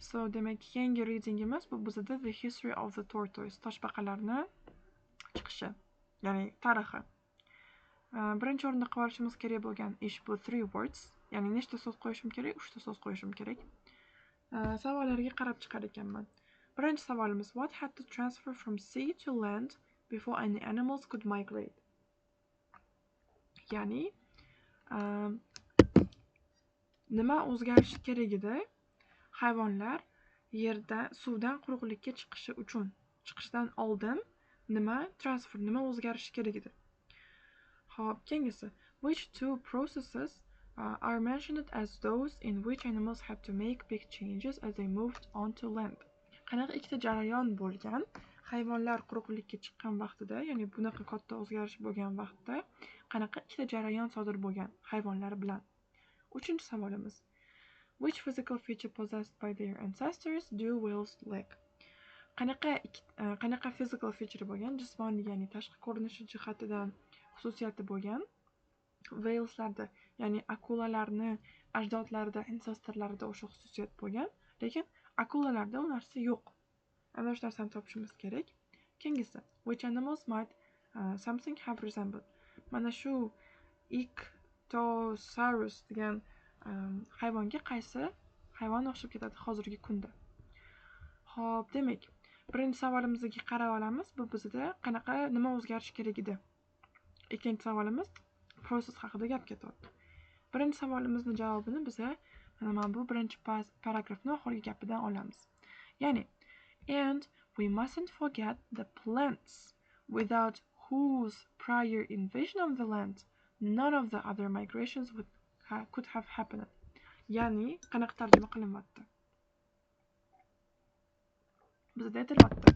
So demak keyingi readingimiz bu bizda The History of the Tortoise, toshbaqalarni chiqishi, ya'ni tarixi. Birinchi o'rinda qilib olishimiz kerak bo'lgan ish bu 3 words, ya'ni nechta so'z qo'yishim kerak? 3 ta so'z qo'yishim kerak. Savollarga qarab chiqar ekanman. Birinchi savolimiz: What had to transfer from sea to land before any animals could migrate? Ya'ni nima o'zgarishi kerak edi? Hayvonlar suvdan quruqlikka chiqishi uchun, chiqishdan oldin nima o'zgarishi kerak edi? Hop, keyingisi: Which two processes are mentioned as those in which animals had to make big changes as they moved onto land? Qanaqa ikkita jarayon bo'lgan hayvonlar quruqlikka chiqqan vaqtida, ya'ni bunaqa katta o'zgarish bo'lgan vaqtda qanaqa ikkita jarayon sodir bo'lgan hayvonlar bilan? Uchinchi savolimiz: Which physical feature possessed by their ancestors do whales lack? Qanaqa physical feature bo'lgan, jismoniy, ya'ni tashqi ko'rinishi jihatidan xususiyati bo'lgan whaleslarda, ya'ni akulalarni ajdodlarida, ancestorlarida o'sha xususiyat bo'lgan, lekin akulalarda u narsa yo'q. Ana shu narsani topishimiz kerak. Keyingisi: Which animals might something have resembled? Mana shu Ichthyosaurus degan hayvonga qaysi hayvon o'xshab ketadi hozirgi kunda? Xo'p, demak, birinchi savolimizga qarab olamiz. Bu bizda nima o'zgarishi kerak edi? Ikkinchi savolimiz process haqida gap ketyapti. Birinchi savolimizning javobini biz mana bu birinchi paragrafning oxirgi gapidan olamiz. Ya'ni, and we mustn't forget the plants without whose prior invasion of the land none of the other migrations could have happened. Ya'ni, qanaqa tarjima qilinyapti? Bizda aytilyapti: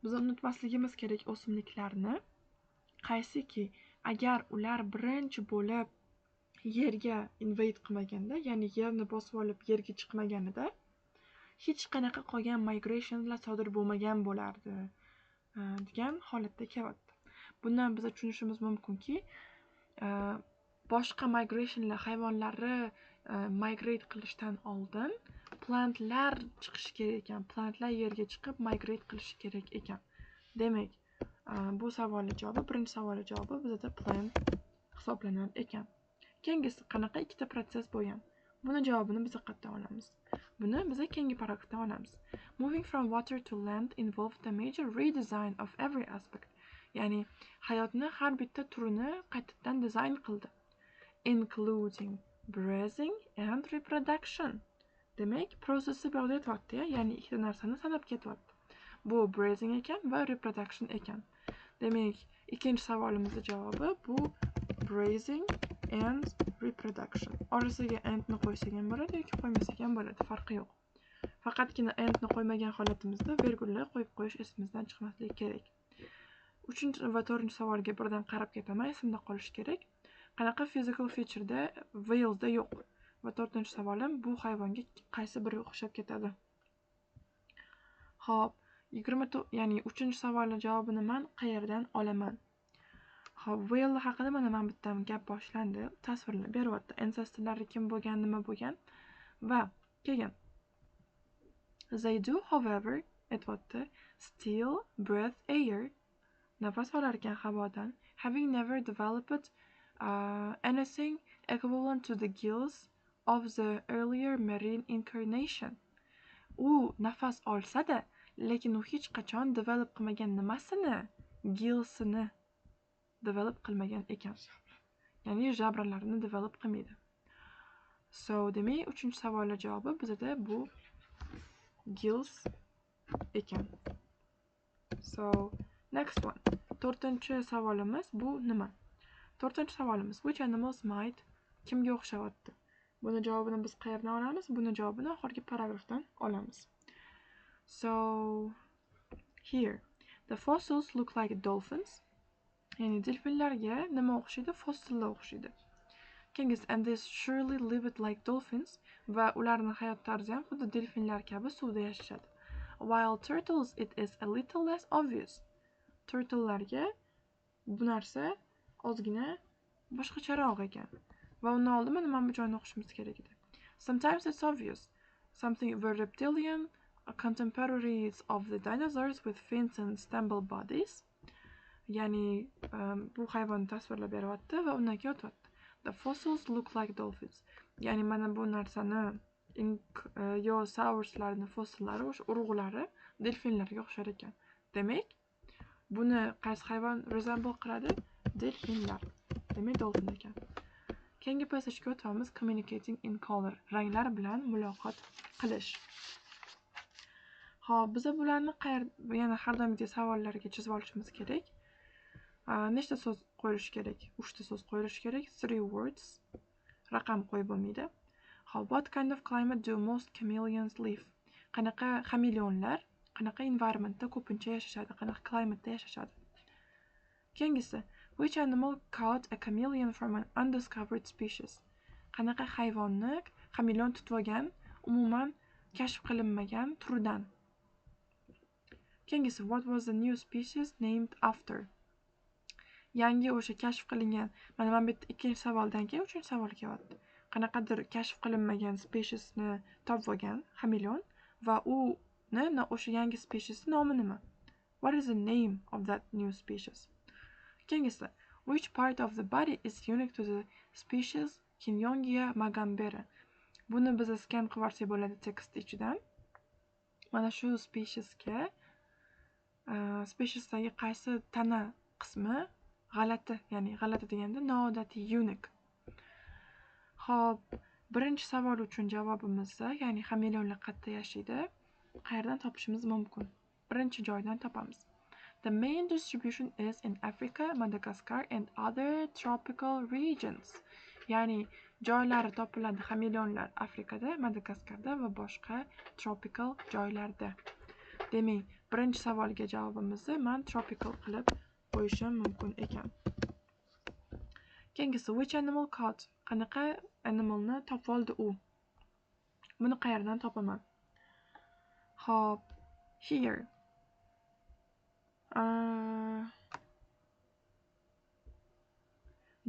biz unutmasligimiz kerak o'simliklarni, qaysiki agar ular birinchi bo'lib yerga invade qilmaganda, ya'ni yerni bosib olib yerga chiqmaganida hech qanaqa qolgan migrationlar sodir bo'lmagan bo'lardi degan holatda kelyapti. Bundan biz tushunishimiz mumkinki, boshqa migrationlar, hayvonlarni migrate qilishdan oldin plantlar chiqishi kerak ekan, plantlar yerga chiqib migrate qilishi kerak ekan. Demak, bu savolning javobi, birinchi savolning javobi bizda plant hisoblanar ekan. Keyingisi qanaqa ikkita proses bo'lgan? Buni javobini biz qayerdan olamiz? Buni biz keyingi paragrafdan olamiz. Moving from water to land involved a major redesign of every aspect. Ya'ni hayotni har bitta turini qaytadan dizayn qildi, including breathing and reproduction. Demak, prosessi bu yerda aytyapti, ya'ni ikkita narsani sanab ketyapti. Bu breathing ekan va reproduction ekan. Demak, ikkinchi savolimizning javobi bu breathing and reproduction. Orasiga andni qo'ysak ham bo'ladi yoki qo'ymasak ham bo'ladi, farqi yo'q. Faqatgina andni qo'ymagan holatimizda virgullar qo'yib qo'yish esimizdan chiqmasligi kerak. Uchinchi va to'rtinchi savolga birdan qarab ketaman, esimda qolishi kerak. Qanaqa physical featureda whalesda yo'q? Va to'rtinchi savolim bu hayvonga qaysi biri o'xshab ketadi? Xo'p, 20, ya'ni uchinchi savolning javobini men qayerdan olaman? Xo'p, whale haqida mana bitta gap boshlandi, tasvirlab beryapti. Ancestorlari kim bo'lgan, nima bo'lgan va keyin they do, however, aytyapti, still breathe air, nafas olar ekan havodan, having never developed anything equivalent to the gills of the earlier marine incarnation. U nafas olsa-da, lekin u hech qachon develop qilmagan nimasini, gillsini develop qilmagan ekan. Ya'ni jabralarini develop qilmaydi. So, demak, uchinchi savolning javobi bizda bu gills ekan. So, next one. To'rtinchi savolimiz bu nima? To'rtinchi savolimiz which animals might kimga o'xshayapti? Buni javobini biz qayerdan olamiz? Buni javobini oxirgi paragrafdan olamiz. So, here the fossils look like dolphins. Ya'ni delfinlarga nima o'xshaydi? Fossillar o'xshaydi. Keyingisi, and they surely lived like dolphins, va ularning hayot tarzi ham xuddi delfinlar kabi suvda yashashadi. While turtles it is a little less obvious. Turtlelarga bu narsa ozgina boshqacharoq ekan. Va undan oldin mana bu joyni o'qishimiz kerak edi. Sometimes it's obvious. something were reptilian contemporaries of the dinosaurs with fins and stable bodies. Ya'ni bu hayvonni tasvirlab beryapti va undan keyin o'tyapti. The fossils look like dolphins. Ya'ni mana bu narsani Inkyosauruslarni fossillari, o'sha urug'lari delfinlarga o'xshar ekan. Demak, buni qaysi hayvon resemble qiladi? Delfinlar. Demak, dolphin ekan. Keyingi passagega o'tamiz. Communicating in color. Ranglar bilan muloqot qilish. Xo'p, biz bularni yana har doimgidek savollarga chizib olishimiz kerak. Nechta so'z qo'yish kerak? 3 ta so'z qo'yish kerak. 3 words. Raqam qo'yib bo'lmaydi. How what kind of climate do most chameleons live? Qanaqa xameleonlar qanaqa environmentda ko'pincha yashashadi, qanaqa klimatda yashashadi? Keyingisi, which animal caught a chameleon from an undiscovered species? Qanaqa hayvonni xameleon tutib olgan, umuman kashf qilinmagan turdan? Keyingisi, what was the new species named after? Yangi o'sha kashf qilingan, mana bu yerda ikkinchi savoldan keyin uchinchi savol kelyapti. Qanaqadir kashf qilinmagan speciesni topib olgan xameleon va o'sha yangi species nomi nima? What is the name of that new species? Keyingisi, which part of the body is unique to the species Kinyongia magambera? Buni biz scan qilib olsak bo'ladi tekst ichidan. Mana shu speciesdagi qaysi tana qismi g'alati, ya'ni g'alati deganda noodatiy, unique. Xo'p, birinchi savol uchun javobimiz, ya'ni xameleonlar qayerda yashaydi, qayerdan topishimiz mumkin? Birinchi joydan topamiz. The main distribution is in Africa, Madagascar and other tropical regions. Ya'ni joylari topiladi xameleonlar Afrikada, Madagaskarda va boshqa tropical joylarda. Demak, birinchi savolga javobimizni men tropical qilib qo'yishim mumkin ekan. Keyingisi, which animal caught? Qanaqa animalni topib oldi u? Buni qayerdan topaman? Hop, here.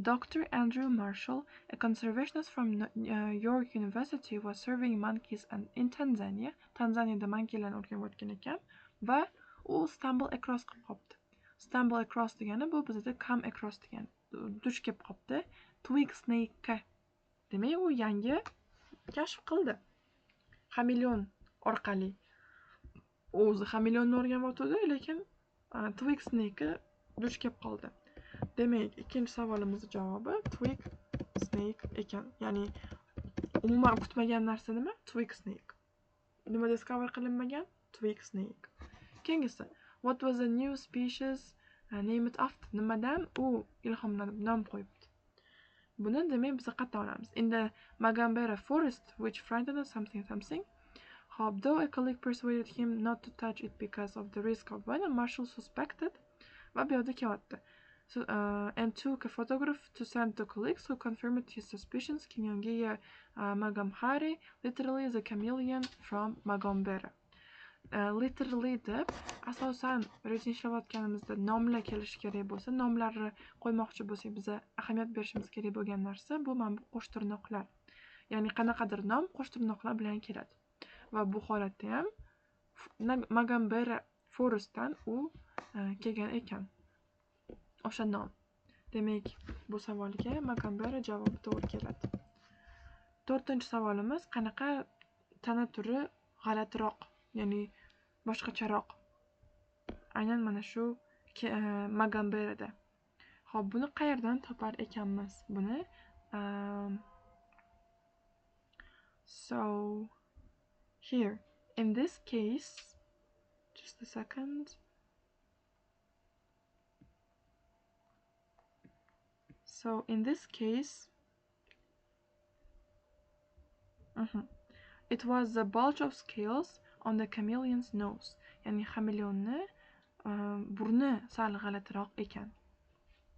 Dr. Andrew Marshall, a conservationist from York University, was surveying monkeys in Tanzania. Tanzaniyada monkeylarni o'rganib o'tgan ekan va u stumble across qilib qopti. Stumble across degani bu bizda come across degani. Duch kelib qopti. Twig snake. Demak, u yangi kashf qildi. Xameleon orqali. O'zi xameleonni o'rganib o'tdi, lekin twig snake duch kelib qoldi. Demak, ikkinchi savolimizning javobi twig snake ekan. Ya'ni umuman kutmagan narsa nima? Twig snake. Nima discover qilinmagan? Twig snake. Keyingisi, what was the new species named after? Nimadan u ilhomlanib nom qo'yibdi? Buni demak biz qayerdan olamiz? In the Magambera forest, which frightened something. Though a colleague persuaded him not to touch it because of the risk of venom, Marshall suspected va bu yerda kelyapti. And took a photograph to send to colleagues who confirmed his suspicions. Kinyongia Magamhari, literally the chameleon from Magambera. Literally deb asosan ishlayotganimizda nomlar kelishi kerak bo'lsa, nomlarni qo'ymoqchi bo'lsak, biza ahamiyat berishimiz kerak bo'lgan narsa bu mana bu qo'sh tirnoqlar. Ya'ni qanaqadir nom qo'sh tirnoqlar bilan keladi. Va bu holatda ham Magambera forestdan u kelgan ekan. O'sha nom. Demak, bu savolga Magambera javobi to'g'ri keladi. 4-chi savolimiz, qanaqa tana turi g'alatiroq, ya'ni boshqacharoq? Aynan mana shu Magamberada. Xo'p, buni qayerdan topar ekanmiz? Buni so here in this case, just a second. So in this case, it was the bulge of scales on the chameleon's nose. Ya'ni xameleonni burni sal g'alatiroq ekan.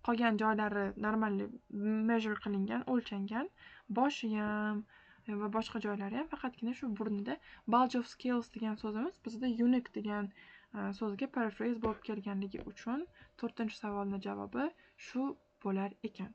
Qolgan joylari normal measure qilingan, o'lchangan, boshi ham va boshqa joylari ham, faqatgina shu burnida bulge of scales degan so'zimiz bizda unique degan so'zga paraphrase bo'lib kelganligi uchun 4-savolning javobi shu bo'lar ekan.